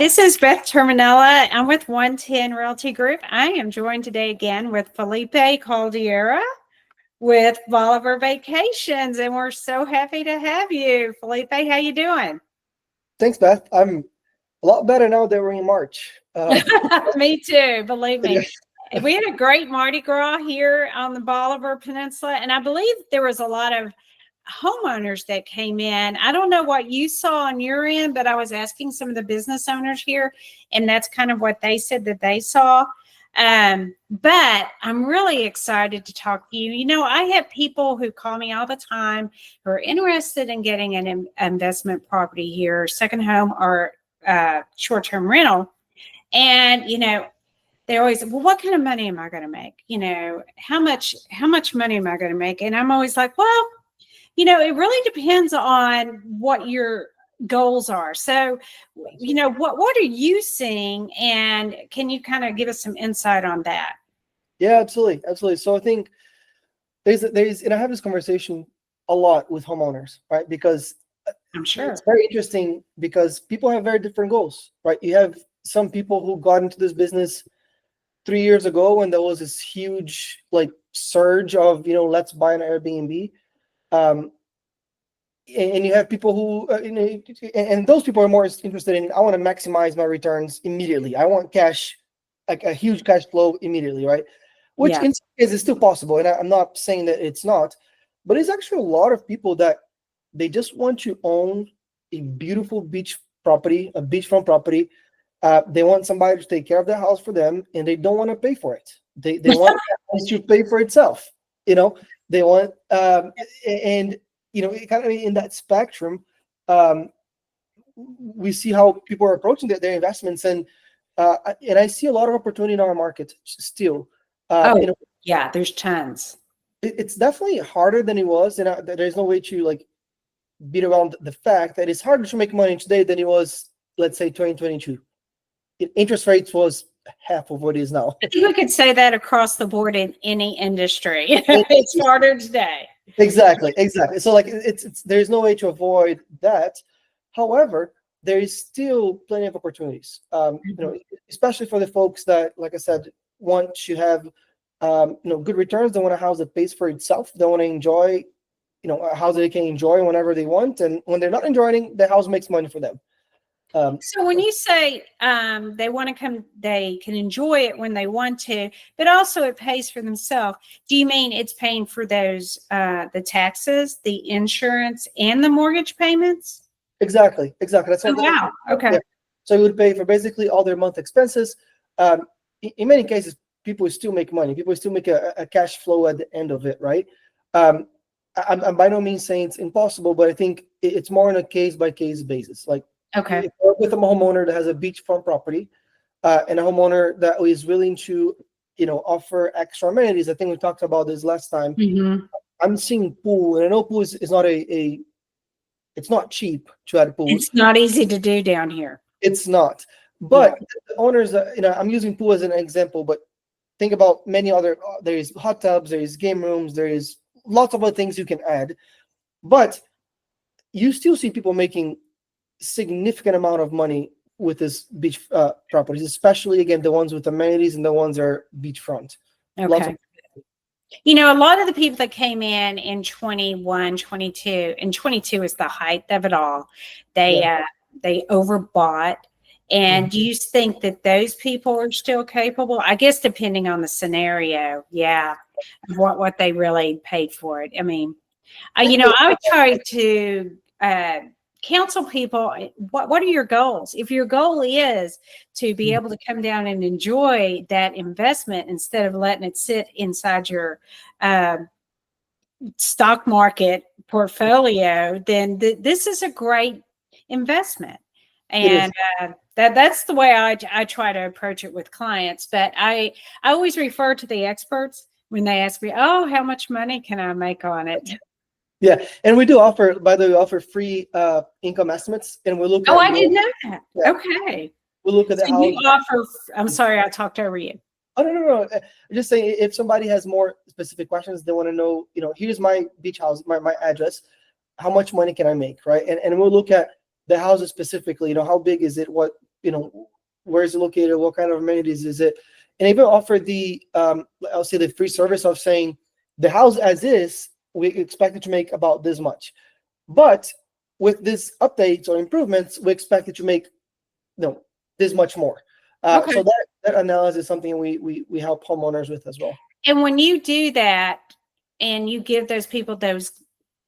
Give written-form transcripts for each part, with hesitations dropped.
This is Beth Terminella. I'm with 110 Realty Group. I am joined today again with Felipe Caldera with Bolivar Vacations, and we're so happy to have you. Felipe, how you doing? Thanks, Beth. I'm a lot better now that we're in March. Me too, believe me. Yeah. We had a great Mardi Gras here on the Bolivar Peninsula, and I believe there was a lot of homeowners that came in. I don't know what you saw on your end, but I was asking some of the business owners here, and that's kind of what they said that they saw. But I'm really excited to talk to you. You know, I have people who call me all the time who are interested in getting an investment property here, second home or short-term rental. And, you know, they're always, well, what kind of money am I going to make? You know, how much money am I going to make? And I'm always like, well, you know, it really depends on what your goals are. So, you know, what are you seeing? And can you kind of give us some insight on that? Yeah, absolutely. Absolutely. So I think and I have this conversation a lot with homeowners, right? Because I'm sure it's very interesting because people have very different goals, right? You have some people who got into this business 3 years ago when there was this huge like surge of, you know, let's buy an Airbnb. And you have people who, and those people are more interested in, I want to maximize my returns immediately. I want cash, like a huge cash flow immediately, right? Which in some cases is still possible. And I'm not saying that it's not, but it's actually a lot of people that they just want to own a beautiful beach property, a beachfront property. They want somebody to take care of their house for them, and they don't want to pay for it. They want the house to pay for itself. You know, they want, and you know, kind of in that spectrum, we see how people are approaching their investments, and I see a lot of opportunity in our market still. You know, yeah, there's tons. It's definitely harder than it was, and there's no way to like beat around the fact that it's harder to make money today than it was, let's say, 2022. Interest rates was half of what it is now. I think we could say that across the board in any industry. It's harder today. Exactly. So like it's there's no way to avoid that. However, there is still plenty of opportunities. You know, especially for the folks that, like I said, want to have you know, good returns. They want a house that pays for itself. They want to enjoy, you know, a house that they can enjoy whenever they want, and when they're not enjoying, the house makes money for them. So when you say they want to come, they can enjoy it when they want to, but also it pays for themselves. Do you mean it's paying for those, the taxes, the insurance, and the mortgage payments? Exactly. That's what. Oh, wow. Okay. Yeah. So you would pay for basically all their month expenses. In many cases, people still make money. People still make a cash flow at the end of it, right? I'm by no means saying it's impossible, but I think it's more on a case-by-case basis. Like, okay, if you're with a homeowner that has a beachfront property, and a homeowner that is willing to, you know, offer extra amenities. I think we talked about this last time. I'm seeing pool, and I know pool is not it's not cheap to add a pool. It's not easy to do down here. It's not. But the owners, you know, I'm using pool as an example, but think about many other, there is hot tubs, there is game rooms, there is lots of other things you can add. But you still see people making significant amount of money with this beach properties, especially, again, the ones with amenities and the ones that are beachfront. Okay. You know, a lot of the people that came in 21, 22, and 22 is the height of it all. They overbought. And do you think that those people are still capable? I guess depending on the scenario, of what they really paid for it. I mean, you know, I would try to counsel people, what are your goals? If your goal is to be able to come down and enjoy that investment instead of letting it sit inside your stock market portfolio, then this is a great investment. And that's the way I try to approach it with clients. But I always refer to the experts when they ask me, oh, how much money can I make on it? Yeah, and we do offer, by the way, we offer free income estimates, and we look at. Oh, I didn't know that. Yeah. Okay. We look at the house. You offer. I'm sorry, I talked over you. Oh, no. I'm just saying, if somebody has more specific questions, they want to know, you know, here's my beach house, my address, how much money can I make, right? And we'll look at the houses specifically, you know, how big is it, what where is it located, what kind of amenities is it, and even offer the I'll say the free service of saying the house as is, we expect it to make about this much, but with these updates or improvements, we expect it to make this much more. Okay. So that analysis is something we help homeowners with as well. And when you do that and you give those people those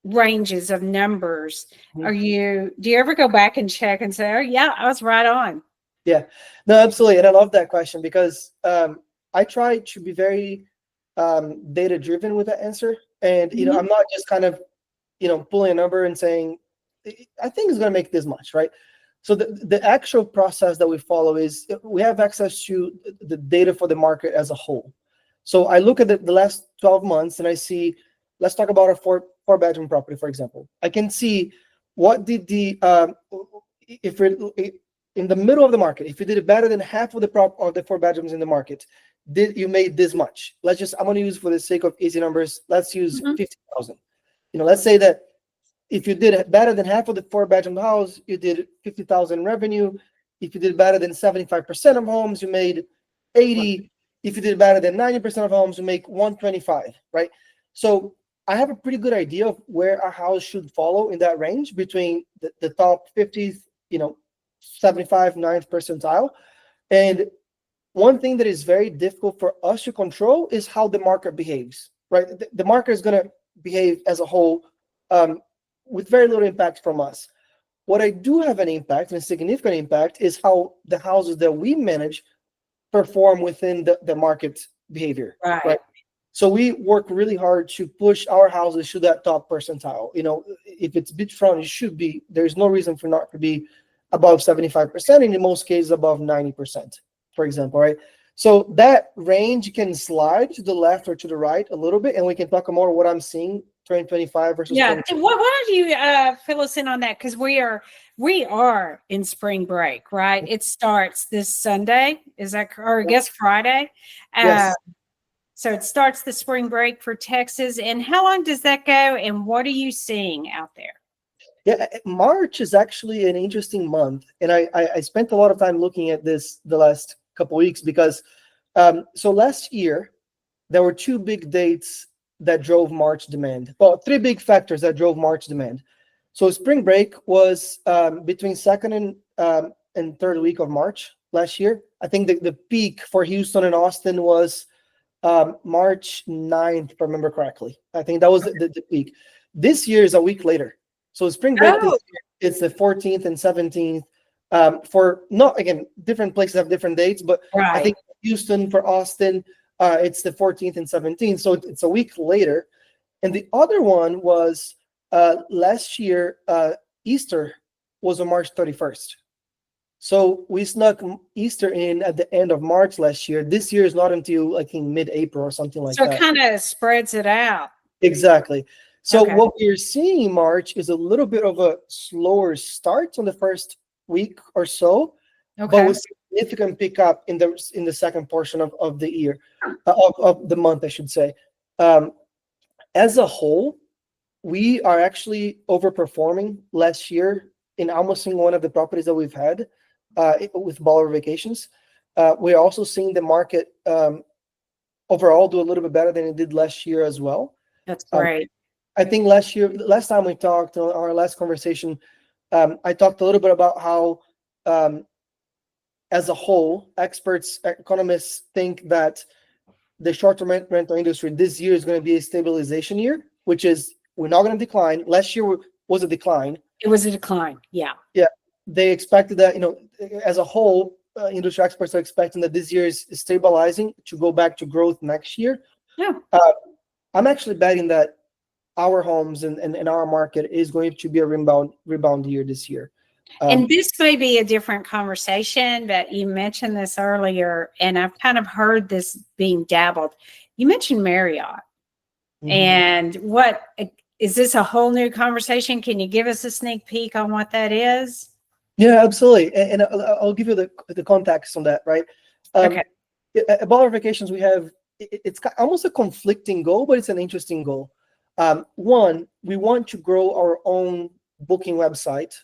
ranges of numbers, do you ever go back and check and say, oh yeah, I was right on? Yeah, no, absolutely. And I love that question because I try to be very data driven with that answer. And, I'm not just kind of, pulling a number and saying, I think it's going to make this much, right? So the actual process that we follow is we have access to the data for the market as a whole. So I look at the last 12 months and I see, let's talk about a four-bedroom property, for example. I can see what did if we're in the middle of the market, if you did it better than half of the 4 bedrooms in the market, you made this much. I'm going to use, for the sake of easy numbers, let's use 50,000. Let's say that if you did better than half of the 4-bedroom house, you did 50,000 revenue. If you did better than 75% of homes, you made 80. If you did better than 90% of homes, you make 125, right? So I have a pretty good idea of where a house should follow in that range between the top 50, 75, 9th percentile. And one thing that is very difficult for us to control is how the market behaves, right? The market is going to behave as a whole with very little impact from us. What I do have an impact, and a significant impact, is how the houses that we manage perform within the market behavior, right? So we work really hard to push our houses to that top percentile. If it's beachfront, it should be. There's no reason for not to be above 75%, and in most cases above 90%, for example, right? So that range can slide to the left or to the right a little bit, and we can talk more what I'm seeing 2025 versus. Yeah. Why don't you fill us in on that? Because we are in spring break, right? It starts this Sunday. Is that, or I guess Friday? Yes. So it starts the spring break for Texas. And how long does that go? And what are you seeing out there? Yeah, March is actually an interesting month, and I spent a lot of time looking at this the last couple of weeks because so last year there were 2 big dates that drove March demand. Well, 3 big factors that drove March demand. So spring break was between 2nd and 3rd week of March last year. I think the peak for Houston and Austin was March 9th, if I remember correctly. I think that was the peak. This year is a week later. So spring break this year, it's the 14th and 17th. For not, again, different places have different dates, but I think Houston, for Austin, it's the 14th and 17th. So it's a week later. And the other one was last year, Easter was on March 31st. So we snuck Easter in at the end of March last year. This year is not until like in mid-April or something like that. So it kind of spreads it out. Exactly. So what we're seeing in March is a little bit of a slower start on the first week or so, but with significant pickup in the second portion of the year, of the month, I should say. As a whole, we are actually overperforming last year in almost single one of the properties that we've had with Bolivar Vacations. We're also seeing the market overall do a little bit better than it did last year as well. That's great. I think last time we talked, our last conversation, I talked a little bit about how, as a whole, economists think that the short-term rental industry this year is going to be a stabilization year, which is we're not going to decline. Last year was a decline. It was a decline. Yeah. Yeah. They expected that, as a whole, industry experts are expecting that this year is stabilizing to go back to growth next year. Yeah. I'm actually betting that our homes and our market is going to be a rebound year this year. And this may be a different conversation, but you mentioned this earlier, and I've kind of heard this being dabbled. You mentioned Marriott. And what is this a whole new conversation? Can you give us a sneak peek on what that is? Yeah, absolutely. And I'll give you the context on that, right? At Bolivar Vacations, we have, it's almost a conflicting goal, but it's an interesting goal. One, we want to grow our own booking website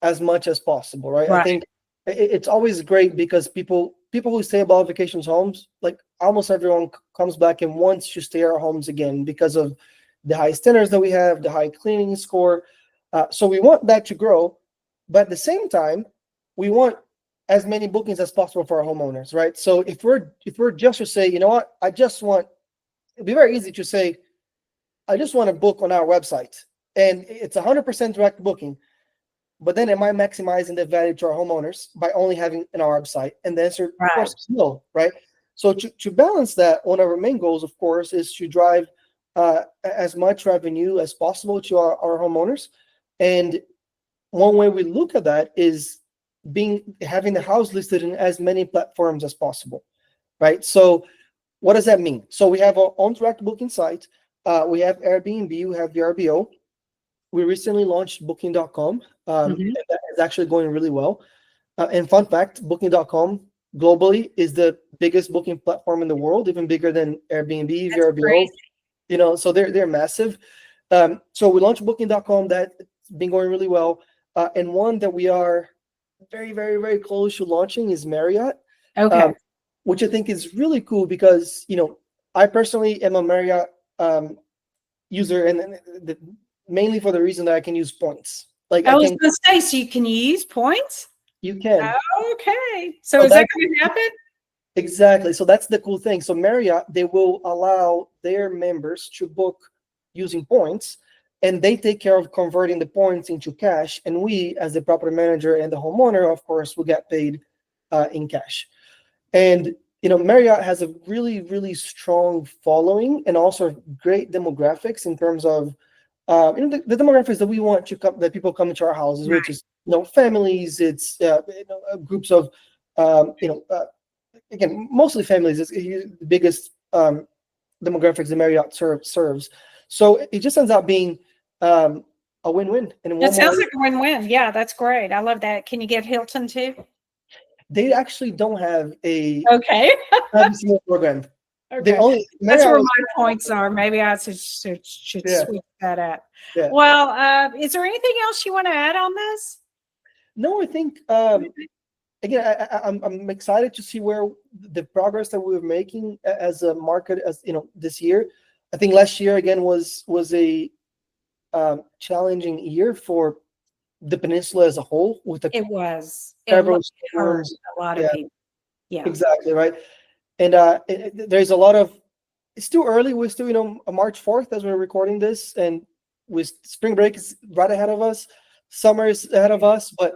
as much as possible, right? I think it's always great because people who stay about vacations homes, like almost everyone comes back and wants to stay at our homes again because of the high standards that we have, the high cleaning score. So we want that to grow, but at the same time, we want as many bookings as possible for our homeowners, right? So if we're just to say, you know what, it'd be very easy to say, I just want to book on our website, and it's 100% direct booking. But then am I maximizing the value to our homeowners by only having an our website? And the answer, of course, is no, right? So to balance that, one of our main goals, of course, is to drive as much revenue as possible to our homeowners. And one way we look at that is having the house listed in as many platforms as possible, right? So what does that mean? So we have our own direct booking site. We have Airbnb, we have VRBO. We recently launched Booking.com. And that is actually going really well. And fun fact, Booking.com globally is the biggest booking platform in the world, even bigger than Airbnb, VRBO. You know, so they're massive. So we launched Booking.com. That's been going really well. And one that we are very, very, very close to launching is Marriott. Okay. Which I think is really cool because, you know, I personally am a Marriott user, and mainly for the reason that I can use points. Like I was going to say, so you can use points? You can. Okay. So is that going to happen? Exactly. So that's the cool thing. So Marriott, they will allow their members to book using points, and they take care of converting the points into cash. And we, as the property manager and the homeowner, of course, will get paid in cash. And, you know, Marriott has a really, really strong following and also great demographics in terms of, you know, the demographics that we want to come, that people come into our houses, which is, you know, families, it's you know, groups of, you know, again, mostly families is the biggest demographics the Marriott serves. So it just ends up being a win-win. And it sounds like a win-win. Yeah, that's great. I love that. Can you get Hilton too? They actually don't have a program. Okay. That's where my points are. Maybe I should switch that up. Yeah. Well, is there anything else you want to add on this? No, I think again, I'm excited to see where the progress that we're making as a market, as you know, this year. I think last year again was a challenging year for the peninsula as a whole. It was several storms, a lot of people. Yeah, exactly right. And there's a lot of. It's too early. We're still, you know, March 4th as we're recording this, and with spring break is right ahead of us. Summer is ahead of us, but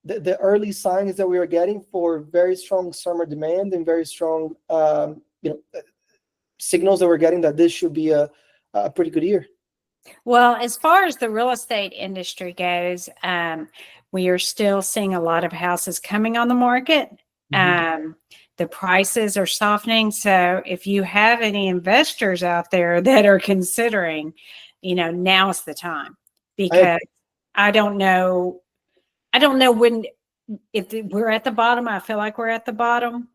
the early signs that we are getting for very strong summer demand and very strong, you know, signals that we're getting that this should be a pretty good year. Well, as far as the real estate industry goes, we are still seeing a lot of houses coming on the market. The prices are softening. So if you have any investors out there that are considering, you know, now's the time, because I don't know when, if we're at the bottom. I feel like we're at the bottom.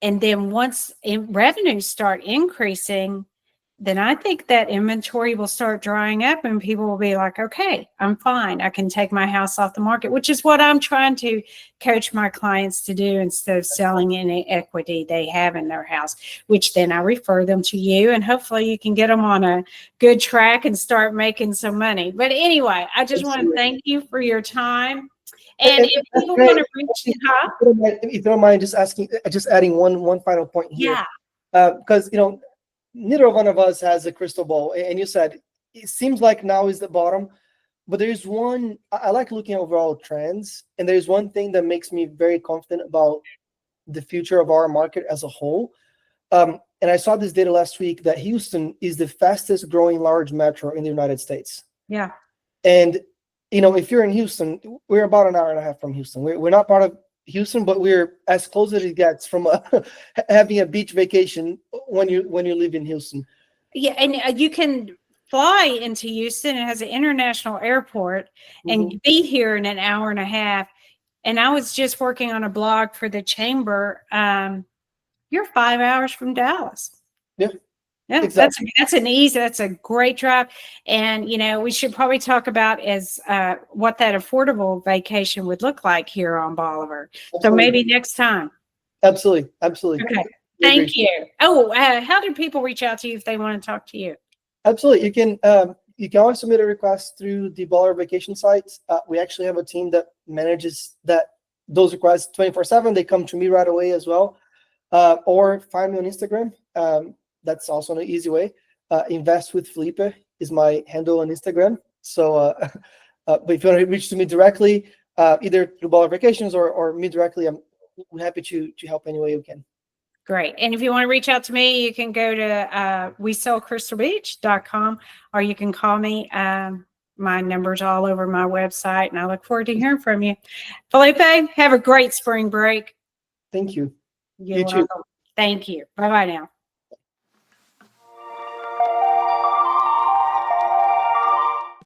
And then once revenues start increasing, then I think that inventory will start drying up and people will be like, okay, I'm fine. I can take my house off the market, which is what I'm trying to coach my clients to do instead of selling any equity they have in their house, which then I refer them to you, and hopefully you can get them on a good track and start making some money. But anyway, I just want to thank you for your time. And if people want to reach you, if you don't mind just adding one final point here. Because, you know, neither one of us has a crystal ball. And you said, it seems like now is the bottom, but there's one, I like looking at overall trends. And there's one thing that makes me very confident about the future of our market as a whole. And I saw this data last week that Houston is the fastest growing large metro in the United States. Yeah. And, you know, if you're in Houston, we're about an hour and a half from Houston. We're not part of Houston, but we're as close as it gets from having a beach vacation when you live in Houston. Yeah, and you can fly into Houston. It has an international airport and be here in an hour and a half. And I was just working on a blog for the chamber. You're 5 hours from Dallas. Yeah. Yeah, Exactly. that's a great drive. And we should probably talk about what that affordable vacation would look like here on Bolivar. So Absolutely. maybe next time. Absolutely. Absolutely. Okay. I agree. Thank you. Oh, how do people reach out to you if they want to talk to you? Absolutely. You can always submit a request through the Bolivar Vacation site. We actually have a team that manages those requests 24/7. They come to me right away as well. Or find me on Instagram. That's also an easy way. Invest with Felipe is my handle on Instagram. So, but if you want to reach to me directly, either through Bolivar Vacations or me directly, I'm happy to help any way we can. Great. And if you want to reach out to me, you can go to WeSellCrystalBeach.com, or you can call me. My number's all over my website, and I look forward to hearing from you. Felipe, have a great spring break. Thank you. You're You too. welcome. Thank you. Bye-bye now.